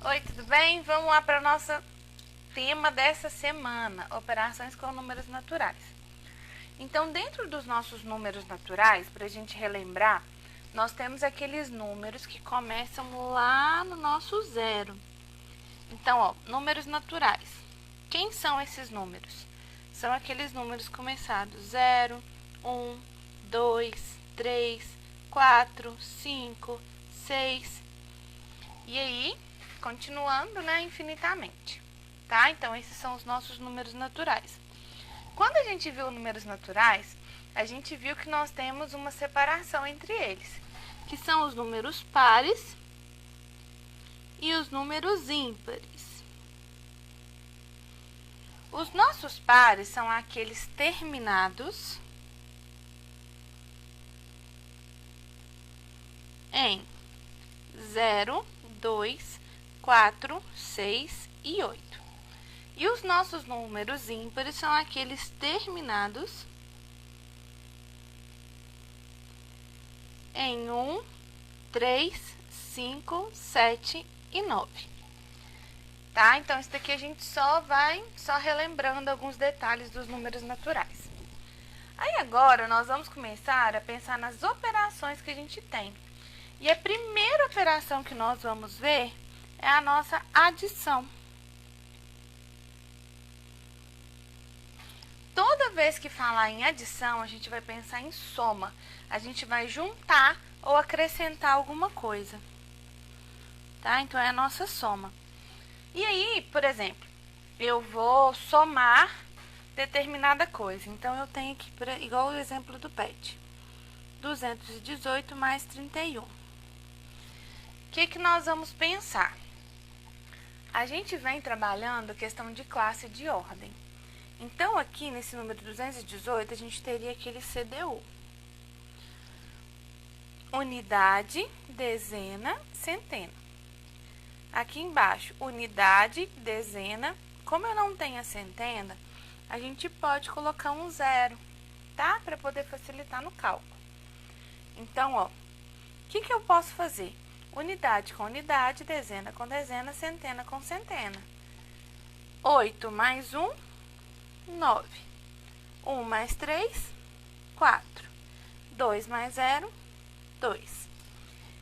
Oi, tudo bem? Vamos lá para o nosso tema dessa semana, operações com números naturais. Então, dentro dos nossos números naturais, para a gente relembrar, nós temos aqueles números que começam lá no nosso zero. Então, números naturais. Quem são esses números? São aqueles números começados 0, 1, 2, 3, 4, 5, 6. E aí, continuando, né, infinitamente. Tá? Então, esses são os nossos números naturais. Quando a gente viu números naturais, a gente viu que nós temos uma separação entre eles, que são os números pares e os números ímpares. Os nossos pares são aqueles terminados em 0, 2, 4, 6 e 8. E os nossos números ímpares são aqueles terminados em 1, 3, 5, 7 e 9. Tá? Então, isso daqui a gente só relembrando alguns detalhes dos números naturais. Aí agora nós vamos começar a pensar nas operações que a gente tem. E a primeira operação que nós vamos ver é a nossa adição. Toda vez que falar em adição, a gente vai pensar em soma. A gente vai juntar ou acrescentar alguma coisa. Tá? Então, é a nossa soma. E aí, por exemplo, eu vou somar determinada coisa. Então, eu tenho aqui, igual o exemplo do PET, 218 mais 31. O que nós vamos pensar? A gente vem trabalhando a questão de classe de ordem. Então, aqui nesse número 218, a gente teria aquele CDU. Unidade, dezena, centena. Aqui embaixo, unidade, dezena. Como eu não tenho a centena, a gente pode colocar um zero, tá? Para poder facilitar no cálculo. Então, o que eu posso fazer? Unidade com unidade, dezena com dezena, centena com centena. 8 mais 1, 9. 1 mais 3, 4. 2 mais 0, 2.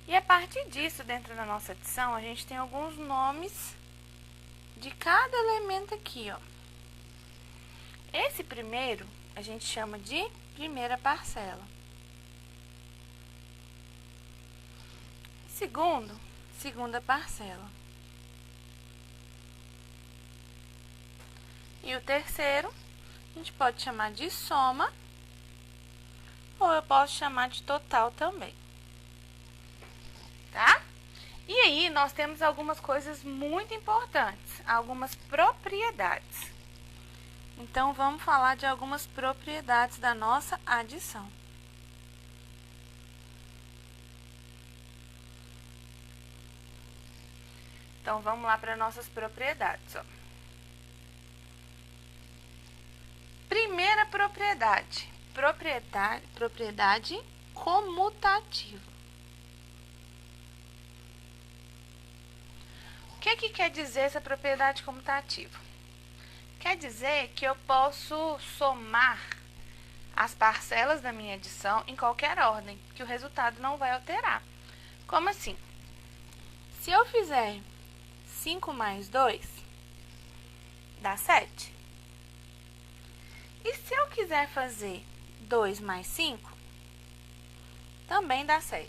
E a partir disso, dentro da nossa adição, a gente tem alguns nomes de cada elemento aqui, ó. Esse primeiro, a gente chama de primeira parcela. Segundo, segunda parcela. E o terceiro, a gente pode chamar de soma, ou eu posso chamar de total também. Tá? E aí, nós temos algumas coisas muito importantes, algumas propriedades. Então, vamos falar de algumas propriedades da nossa adição. Então, vamos lá para nossas propriedades, ó. Primeira propriedade, propriedade comutativa. O que quer dizer essa propriedade comutativa? Quer dizer que eu posso somar as parcelas da minha adição em qualquer ordem, que o resultado não vai alterar. Como assim? Se eu fizer 5 mais 2, dá 7. E se eu quiser fazer 2 mais 5, também dá 7.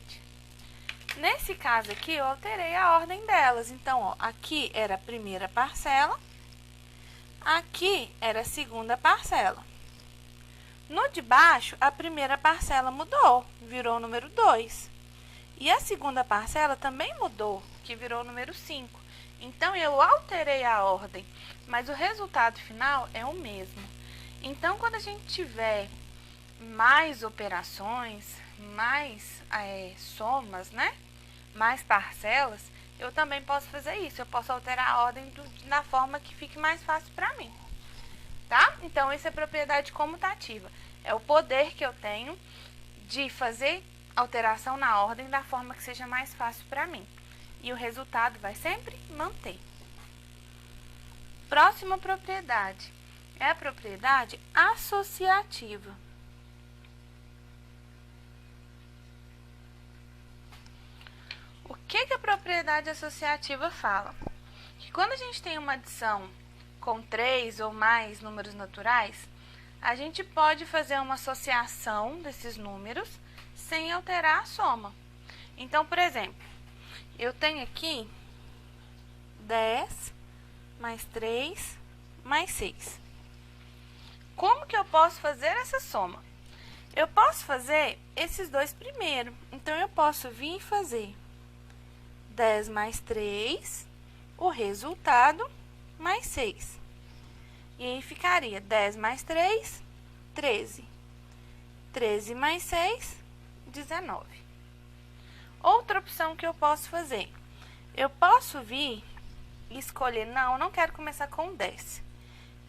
Nesse caso aqui, eu alterei a ordem delas. Então, aqui era a primeira parcela, aqui era a segunda parcela. No de baixo, a primeira parcela mudou, virou o número 2. E a segunda parcela também mudou, que virou o número 5. Então, eu alterei a ordem, mas o resultado final é o mesmo. Então, quando a gente tiver mais operações, mais somas, né? Mais parcelas, eu também posso fazer isso. Eu posso alterar a ordem da forma que fique mais fácil para mim. Tá? Então, isso é propriedade comutativa. É o poder que eu tenho de fazer alteração na ordem da forma que seja mais fácil para mim. e o resultado vai sempre manter. Próxima propriedade é a propriedade associativa. O que a propriedade associativa fala? Que quando a gente tem uma adição com 3 ou mais números naturais, a gente pode fazer uma associação desses números sem alterar a soma. Então, por exemplo, eu tenho aqui 10 mais 3 mais 6. Como que eu posso fazer essa soma? Eu posso fazer esses dois primeiro. Então, eu posso vir e fazer 10 mais 3, o resultado, mais 6. E aí ficaria 10 mais 3, 13. 13 mais 6, 19. Outra opção que eu posso fazer. Eu posso vir e escolher, não, eu não quero começar com 10.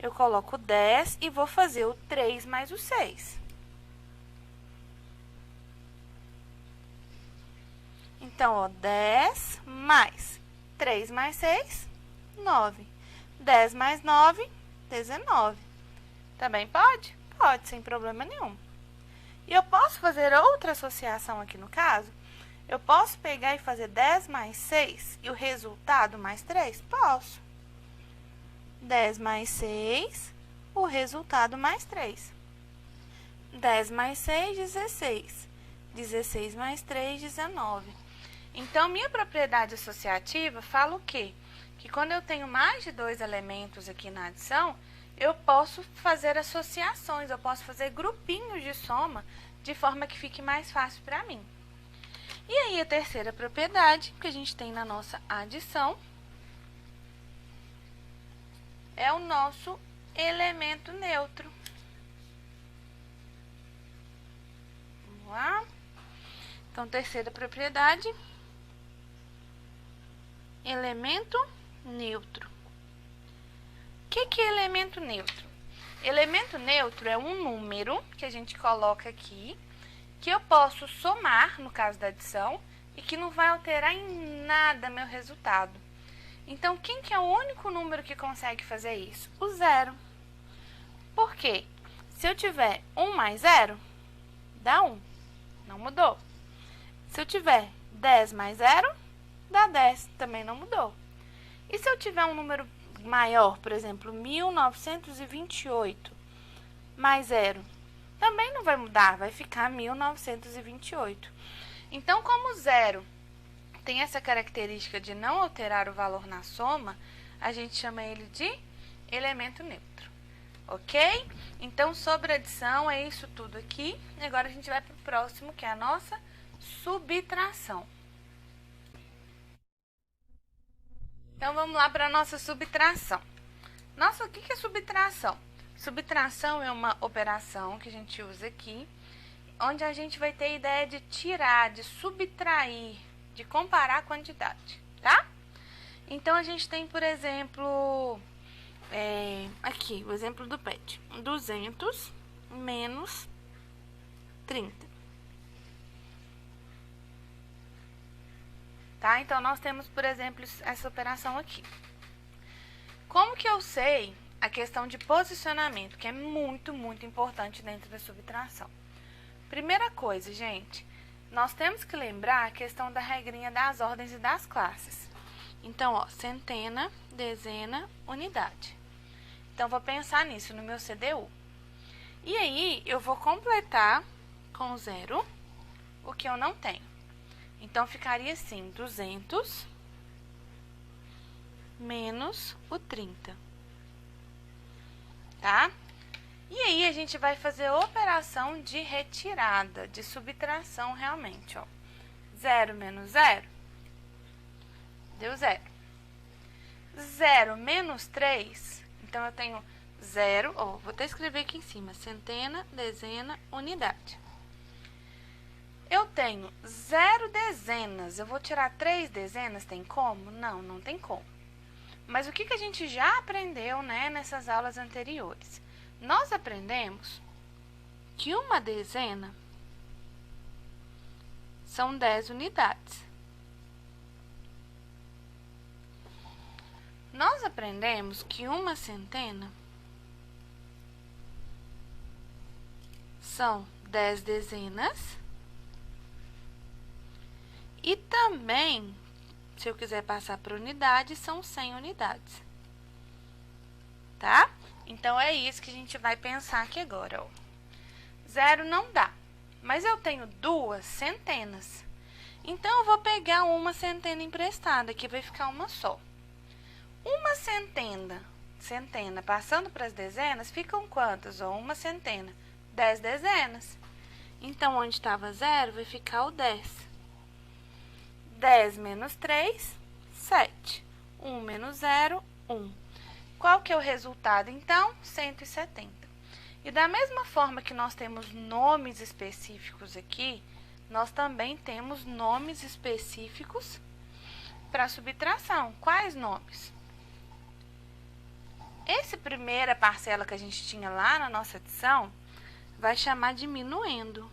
Eu coloco 10 e vou fazer o 3 mais o 6. Então, ó, 10 mais 3 mais 6, 9. 10 mais 9, 19. Também pode? Pode, sem problema nenhum. E eu posso fazer outra associação aqui no caso? Eu posso pegar e fazer 10 mais 6 e o resultado mais 3? Posso. 10 mais 6, o resultado mais 3. 10 mais 6, 16. 16 mais 3, 19. Então, minha propriedade associativa fala o quê? Que quando eu tenho mais de 2 elementos aqui na adição, eu posso fazer associações, eu posso fazer grupinhos de soma, de forma que fique mais fácil para mim. E aí, a terceira propriedade que a gente tem na nossa adição é o nosso elemento neutro. Vamos lá? Então, terceira propriedade, elemento neutro. O que é elemento neutro? Elemento neutro é um número que a gente coloca aqui, que eu posso somar, no caso da adição, e que não vai alterar em nada meu resultado. Então, quem que é o único número que consegue fazer isso? O zero. Por quê? Se eu tiver 1 mais 0, dá 1. Não mudou. Se eu tiver 10 mais 0, dá 10. Também não mudou. E se eu tiver um número maior, por exemplo, 1928 mais 0, também não vai mudar, vai ficar 1928. Então, como 0 tem essa característica de não alterar o valor na soma, a gente chama ele de elemento neutro, ok? Então, sobre adição, é isso tudo aqui. Agora, a gente vai para o próximo, que é a nossa subtração. Então, vamos lá para a nossa subtração. Nossa, o que é subtração? Subtração é uma operação que a gente usa aqui, onde a gente vai ter a ideia de tirar, de subtrair, de comparar a quantidade, tá? Então, a gente tem, por exemplo, aqui, o exemplo do PET. 200 menos 30. Tá? Então, nós temos, por exemplo, essa operação aqui. Como que eu sei a questão de posicionamento, que é muito, muito importante dentro da subtração? Primeira coisa, gente, nós temos que lembrar a questão da regrinha das ordens e das classes. Então, ó, centena, dezena, unidade. Então, vou pensar nisso no meu CDU. E aí, eu vou completar com 0 o que eu não tenho. Então, ficaria assim, 200 menos o 30. Tá? E aí, a gente vai fazer a operação de retirada, de subtração realmente, ó. 0 menos 0, deu 0. 0 menos 3, então, eu tenho 0, ó, vou até escrever aqui em cima, centena, dezena, unidade. Eu tenho 0 dezenas, eu vou tirar 3 dezenas, tem como? Não, não tem como. Mas o que a gente já aprendeu, né, nessas aulas anteriores? Nós aprendemos que uma dezena são 10 unidades. Nós aprendemos que uma centena são 10 dezenas e também, se eu quiser passar para unidade, são 100 unidades, tá? Então, é isso que a gente vai pensar aqui agora, ó. 0 não dá, mas eu tenho 2 centenas. Então, eu vou pegar uma centena emprestada, que vai ficar uma só. Uma centena passando para as dezenas, ficam quantas? Ó, uma centena, 10 dezenas. Então, onde estava 0, vai ficar o 10. 10 menos 3, 7. 1 menos 0, 1. Qual que é o resultado, então? 170. E da mesma forma que nós temos nomes específicos aqui, nós também temos nomes específicos para subtração. Quais nomes? Essa primeira parcela que a gente tinha lá na nossa adição, vai chamar diminuendo.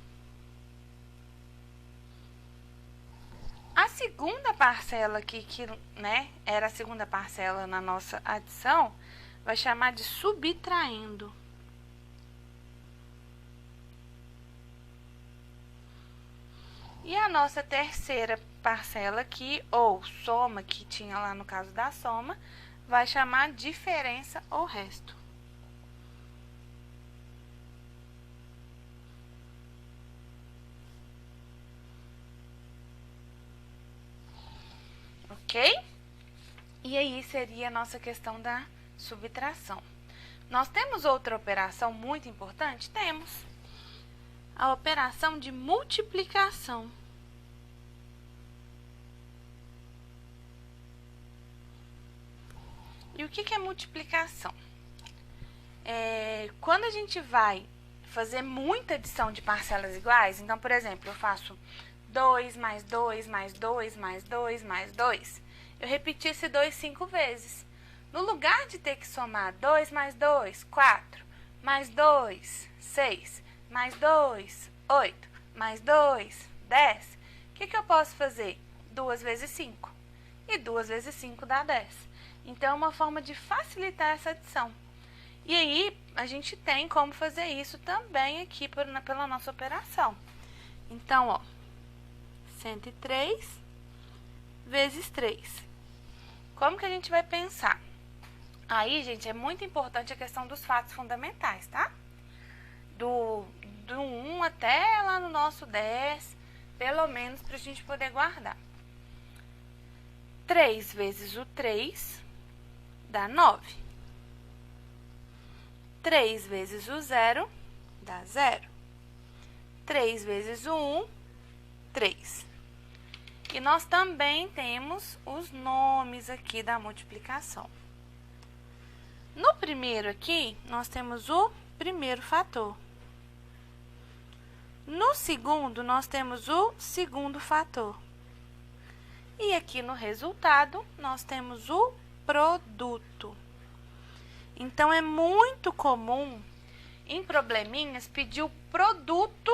A segunda parcela aqui, né, era a segunda parcela na nossa adição, vai chamar de subtraindo. E a nossa terceira parcela aqui, ou soma, que tinha lá no caso da soma, vai chamar diferença ou resto. Ok? E aí seria a nossa questão da subtração. Nós temos outra operação muito importante? Temos. A operação de multiplicação. E o que é multiplicação? Quando a gente vai fazer muita adição de parcelas iguais, então, por exemplo, eu faço 2 mais 2 mais 2 mais 2 mais 2. Eu repeti esse 2 5 vezes. No lugar de ter que somar 2 mais 2, 4, mais 2, 6, mais 2, 8, mais 2, 10, o que eu posso fazer? 2 vezes 5. E 2 vezes 5 dá 10. Então, é uma forma de facilitar essa adição. E aí, a gente tem como fazer isso também aqui pela nossa operação. Então, ó, 103 vezes 3. Como que a gente vai pensar? Aí, gente, é muito importante a questão dos fatos fundamentais, tá? Do 1 até lá no nosso 10, pelo menos, para a gente poder guardar. 3 vezes o 3 dá 9. 3 vezes o 0 dá 0. 3 vezes o 1, 3. E nós também temos os nomes aqui da multiplicação. No primeiro aqui, nós temos o primeiro fator. No segundo, nós temos o segundo fator. E aqui no resultado, nós temos o produto. Então, é muito comum, em probleminhas, pedir o produto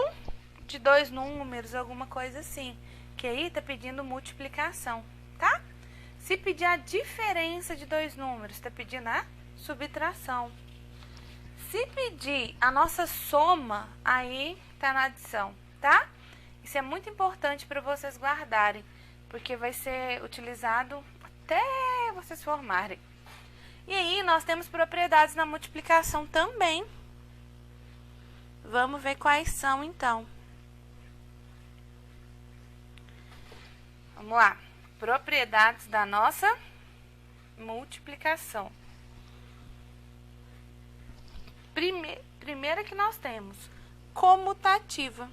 de 2 números, alguma coisa assim. Que aí tá pedindo multiplicação, tá? Se pedir a diferença de 2 números, tá pedindo a subtração. Se pedir a nossa soma, aí tá na adição, tá? Isso é muito importante para vocês guardarem, porque vai ser utilizado até vocês formarem. E aí, nós temos propriedades na multiplicação também. Vamos ver quais são, então. Vamos lá. Propriedades da nossa multiplicação. Primeira que nós temos, comutativa.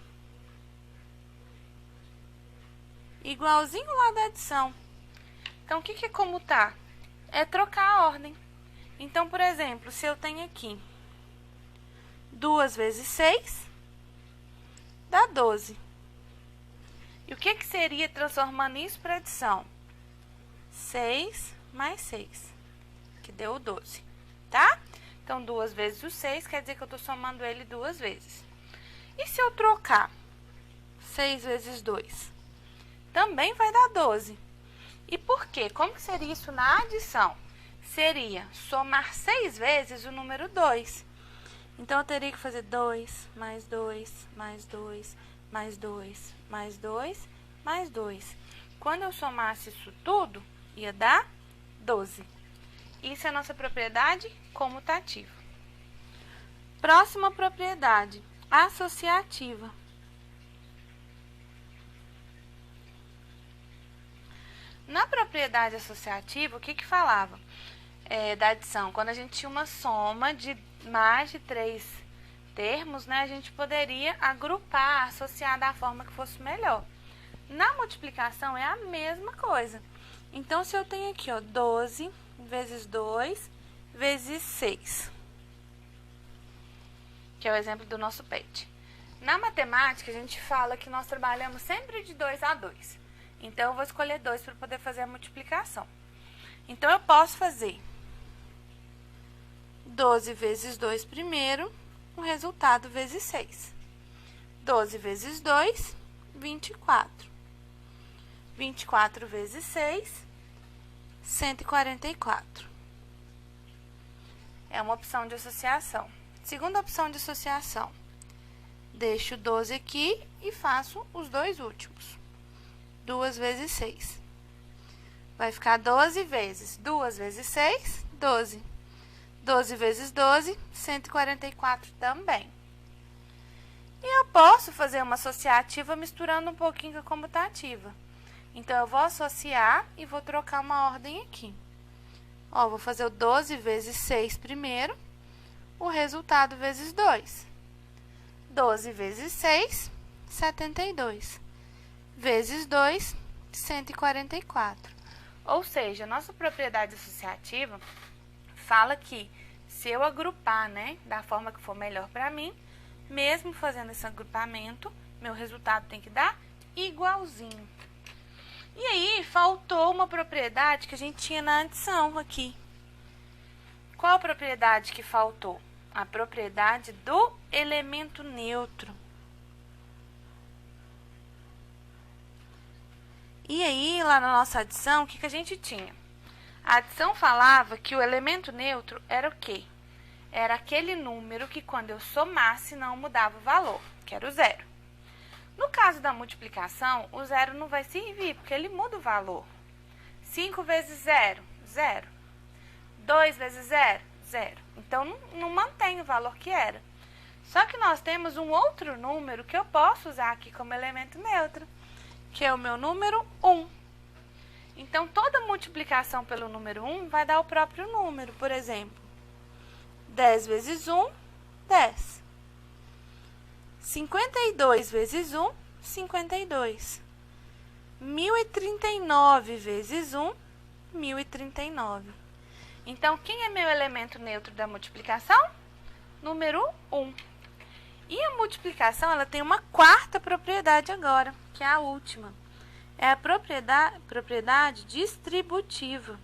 Igualzinho lá da adição. Então, o que é comutar? É trocar a ordem. Então, por exemplo, se eu tenho aqui 2 vezes 6, dá 12. E o que seria transformando isso para adição? 6 mais 6, que deu 12, tá? Então, 2 vezes o 6 quer dizer que eu estou somando ele 2 vezes. E se eu trocar 6 vezes 2? Também vai dar 12. E por quê? Como que seria isso na adição? seria somar 6 vezes o número 2. Então, eu teria que fazer 2, mais 2, mais 2, mais 2, mais 2, mais 2. Quando eu somasse isso tudo, ia dar 12. Isso é a nossa propriedade comutativa. Próxima propriedade, associativa. Na propriedade associativa, o que falava da adição? Quando a gente tinha uma soma de mais de 3 termos, né, a gente poderia agrupar, associar da forma que fosse melhor. Na multiplicação é a mesma coisa. Então, se eu tenho aqui, ó, 12 vezes 2 vezes 6, que é o exemplo do nosso PET. Na matemática, a gente fala que nós trabalhamos sempre de 2 a 2. Então, eu vou escolher 2 para poder fazer a multiplicação. Então, eu posso fazer 12 vezes 2 primeiro, o resultado vezes 6. 12 vezes 2, 24. 24 vezes 6, 144. É uma opção de associação. Segunda opção de associação. Deixo 12 aqui e faço os dois últimos. 2 vezes 6. Vai ficar 12 vezes 2 vezes 6, 12. 12 vezes 12, 144 também. E eu posso fazer uma associativa misturando um pouquinho com a comutativa. Então, eu vou associar e vou trocar uma ordem aqui. Ó, vou fazer o 12 vezes 6 primeiro, o resultado vezes 2. 12 vezes 6, 72. Vezes 2, 144. Ou seja, a nossa propriedade associativa fala que se eu agrupar, né, da forma que for melhor para mim, mesmo fazendo esse agrupamento, meu resultado tem que dar igualzinho. E aí, faltou uma propriedade que a gente tinha na adição aqui. Qual a propriedade que faltou? A propriedade do elemento neutro. E aí, lá na nossa adição, o que a gente tinha? A adição falava que o elemento neutro era o quê? Era aquele número que quando eu somasse não mudava o valor, que era o zero. No caso da multiplicação, o zero não vai servir, porque ele muda o valor. 5 vezes 0, 0. 2 vezes 0, 0. Então, não mantém o valor que era. Só que nós temos um outro número que eu posso usar aqui como elemento neutro, que é o meu número 1. Então, toda multiplicação pelo número 1 vai dar o próprio número. Por exemplo, 10 vezes 1, 10. 52 vezes 1, 52. 1039 vezes 1, 1039. Então, quem é meu elemento neutro da multiplicação? Número 1. E a multiplicação, ela tem uma quarta propriedade agora, que é a última. É a propriedade distributiva.